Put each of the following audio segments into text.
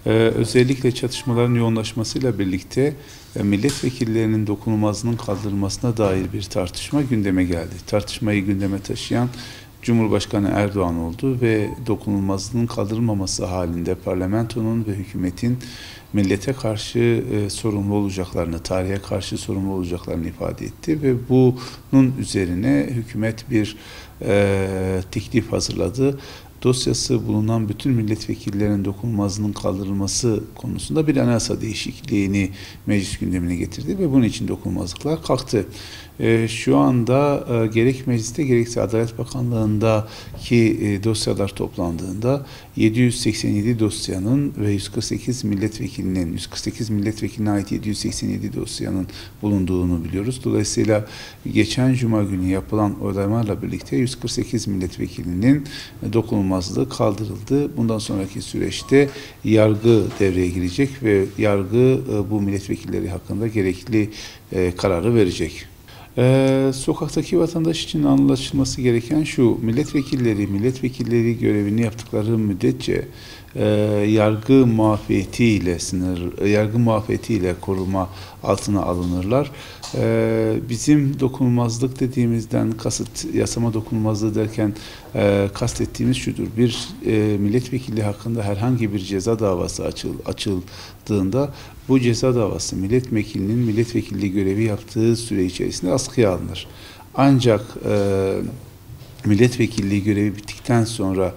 Özellikle çatışmaların yoğunlaşmasıyla birlikte milletvekillerinin dokunulmazlığının kaldırılmasına dair bir tartışma gündeme geldi. Tartışmayı gündeme taşıyan Cumhurbaşkanı Erdoğan oldu ve dokunulmazlığın kaldırılmaması halinde parlamentonun ve hükümetin millete karşı sorumlu olacaklarını, tarihe karşı sorumlu olacaklarını ifade etti ve bunun üzerine hükümet bir teklif hazırladı. Dosyası bulunan bütün milletvekillerinin dokunulmazlığının kaldırılması konusunda bir anayasa değişikliğini meclis gündemine getirdi ve bunun için dokunulmazlıklar kalktı. Şu anda gerek mecliste gerekse Adalet Bakanlığı'ndaki dosyalar toplandığında 787 dosyanın ve 148 milletvekiline ait 787 dosyanın bulunduğunu biliyoruz. Dolayısıyla geçen Cuma günü yapılan oylamalarla birlikte 148 milletvekilinin dokunulmazlığı kaldırıldı. Bundan sonraki süreçte yargı devreye girecek ve yargı bu milletvekilleri hakkında gerekli kararı verecek. Sokaktaki vatandaş için anlaşılması gereken şu: milletvekilleri görevini yaptıkları müddetçe yargı muafiyetiyle koruma altına alınırlar. Bizim dokunulmazlık dediğimizden kasıt, yasama dokunulmazlığı derken kastettiğimiz şudur: bir milletvekili hakkında herhangi bir ceza davası açıldığında bu ceza davası milletvekilinin milletvekilliği görevi yaptığı süre içerisinde askıya alınır. Ancak milletvekilliği görevi bittikten sonra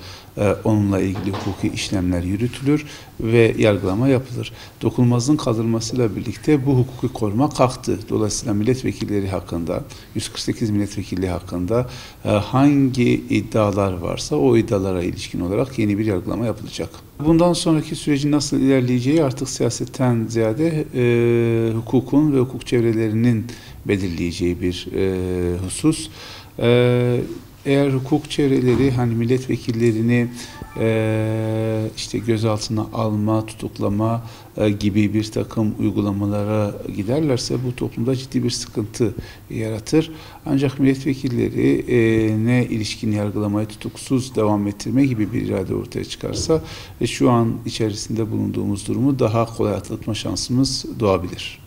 onunla ilgili hukuki işlemler yürütülür ve yargılama yapılır. Dokunulmazlığın kaldırılmasıyla birlikte bu hukuki koruma kalktı. Dolayısıyla milletvekilleri hakkında, 148 milletvekilliği hakkında hangi iddialar varsa o iddialara ilişkin olarak yeni bir yargılama yapılacak. Bundan sonraki sürecin nasıl ilerleyeceği artık siyasetten ziyade hukukun ve hukuk çevrelerinin belirleyeceği bir husus. Eğer hukuk çevreleri hani milletvekillerini işte gözaltına alma, tutuklama gibi bir takım uygulamalara giderlerse bu toplumda ciddi bir sıkıntı yaratır. Ancak milletvekillerine ilişkin yargılamayı tutuksuz devam ettirme gibi bir irade ortaya çıkarsa şu an içerisinde bulunduğumuz durumu daha kolay atlatma şansımız doğabilir.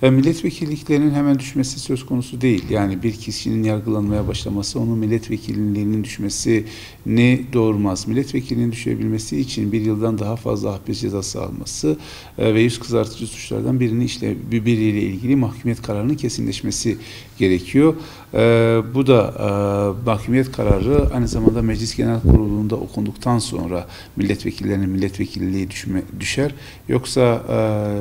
Milletvekilliklerinin hemen düşmesi söz konusu değil. Yani bir kişinin yargılanmaya başlaması onun milletvekilliğinin düşmesini doğurmaz. Milletvekilliğinin düşebilmesi için 1 yıldan daha fazla hapis cezası alması ve yüz kızartıcı suçlardan biriyle ilgili mahkumiyet kararının kesinleşmesi gerekiyor. Bu da mahkumiyet kararı aynı zamanda Meclis Genel Kurulu'nda okunduktan sonra milletvekillerinin milletvekilliği düşer. Yoksa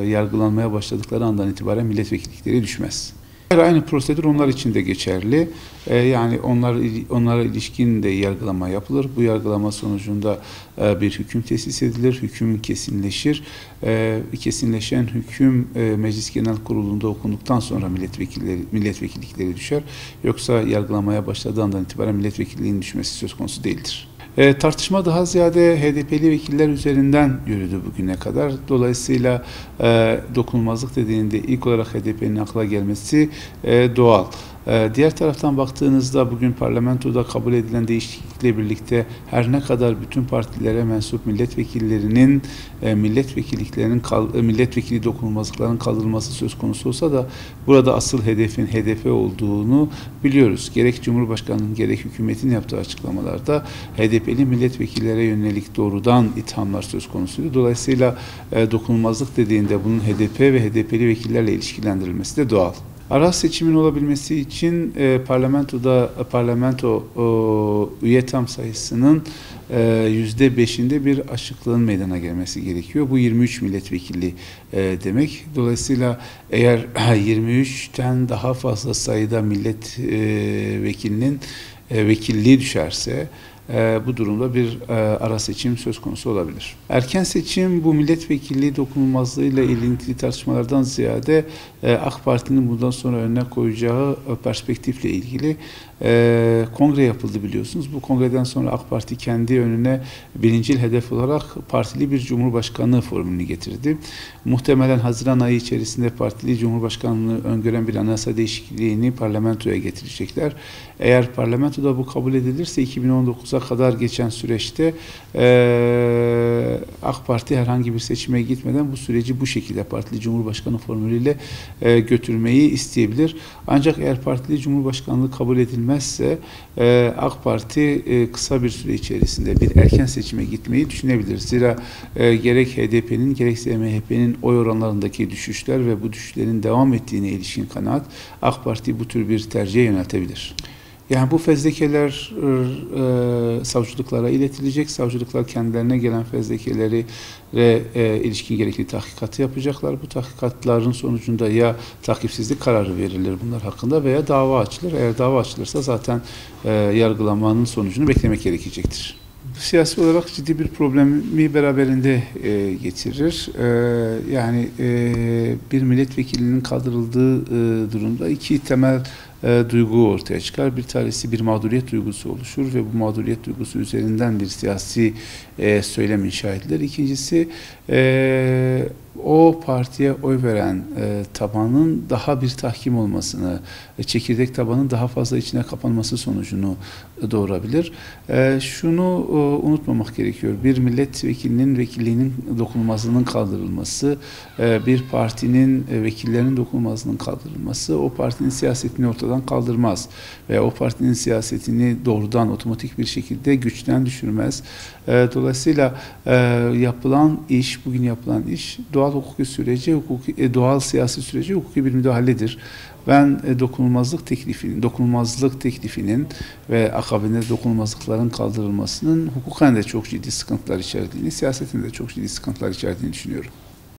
yargılanmaya başladıkları andan itibaren milletvekillikleri düşmez. Aynı prosedür onlar için de geçerli. Yani onlara ilişkin de yargılama yapılır. Bu yargılama sonucunda bir hüküm tesis edilir, hüküm kesinleşir. Kesinleşen hüküm Meclis Genel Kurulu'nda okunduktan sonra milletvekillikleri düşer. Yoksa yargılamaya başladığı andan itibaren milletvekilliğinin düşmesi söz konusu değildir. Tartışma daha ziyade HDP'li vekiller üzerinden yürüdü bugüne kadar. Dolayısıyla dokunulmazlık dediğinde ilk olarak HDP'nin akla gelmesi doğal. Diğer taraftan baktığınızda bugün parlamentoda kabul edilen değişiklikle birlikte her ne kadar bütün partilere mensup milletvekillerinin milletvekili dokunulmazlıkların kaldırılması söz konusu olsa da burada asıl hedefin HDP olduğunu biliyoruz. Gerek Cumhurbaşkanı'nın gerek hükümetin yaptığı açıklamalarda HDP'li milletvekillere yönelik doğrudan ithamlar söz konusuydu. Dolayısıyla dokunulmazlık dediğinde bunun HDP ve HDP'li vekillerle ilişkilendirilmesi de doğal. Ara seçimin olabilmesi için parlamento üye tam sayısının %5'inde bir açıklığın meydana gelmesi gerekiyor. Bu 23 milletvekili demek. Dolayısıyla eğer 23'ten daha fazla sayıda milletvekilinin vekilliği düşerse bu durumda bir ara seçim söz konusu olabilir. Erken seçim bu milletvekilliği dokunulmazlığıyla ilintili tartışmalardan ziyade AK Parti'nin bundan sonra önüne koyacağı perspektifle ilgili kongre yapıldı biliyorsunuz. Bu kongreden sonra AK Parti kendi önüne birincil hedef olarak partili bir cumhurbaşkanlığı formülünü getirdi. Muhtemelen Haziran ayı içerisinde partili cumhurbaşkanlığını öngören bir anayasa değişikliğini parlamentoya getirecekler. Eğer parlamentoda bu kabul edilirse 2019 2019'a kadar geçen süreçte AK Parti herhangi bir seçime gitmeden bu süreci bu şekilde partili cumhurbaşkanı formülüyle götürmeyi isteyebilir. Ancak eğer partili cumhurbaşkanlığı kabul edilmezse AK Parti kısa bir süre içerisinde bir erken seçime gitmeyi düşünebilir. Zira gerek HDP'nin gerekse MHP'nin oy oranlarındaki düşüşler ve bu düşüşlerin devam ettiğine ilişkin kanaat AK Parti bu tür bir tercihe yöneltebilir. Yani bu fezlekeler savcılıklara iletilecek. Savcılıklar kendilerine gelen fezlekelere ilişkin gerekli tahkikatı yapacaklar. Bu tahkikatların sonucunda ya takipsizlik kararı verilir bunlar hakkında veya dava açılır. Eğer dava açılırsa zaten yargılamanın sonucunu beklemek gerekecektir. Siyasi olarak ciddi bir problemi beraberinde getirir. Yani bir milletvekilinin kaldırıldığı durumda iki temel duygu ortaya çıkar. Bir tanesi bir mağduriyet duygusu oluşur ve bu mağduriyet duygusu üzerinden bir siyasi söylem inşa edilir. İkincisi o partiye oy veren tabanın daha bir tahkim olmasını, çekirdek tabanın daha fazla içine kapanması sonucunu doğurabilir. Şunu unutmamak gerekiyor. Bir milletvekilinin vekilliğinin dokunulmazlığının kaldırılması, bir partinin vekillerinin dokunulmazlığının kaldırılması o partinin siyasetini ortadan kaldırmaz veya o partinin siyasetini doğrudan otomatik bir şekilde güçten düşürmez. Dolayısıyla yapılan iş, bugün yapılan iş doğal hukuki süreci, doğal siyasi süreci hukuki bir müdahaledir. Ben dokunulmazlık teklifinin ve akabinde dokunulmazlıkların kaldırılmasının hukuken de çok ciddi sıkıntılar içerdiğini, siyasetin de çok ciddi sıkıntılar içerdiğini düşünüyorum.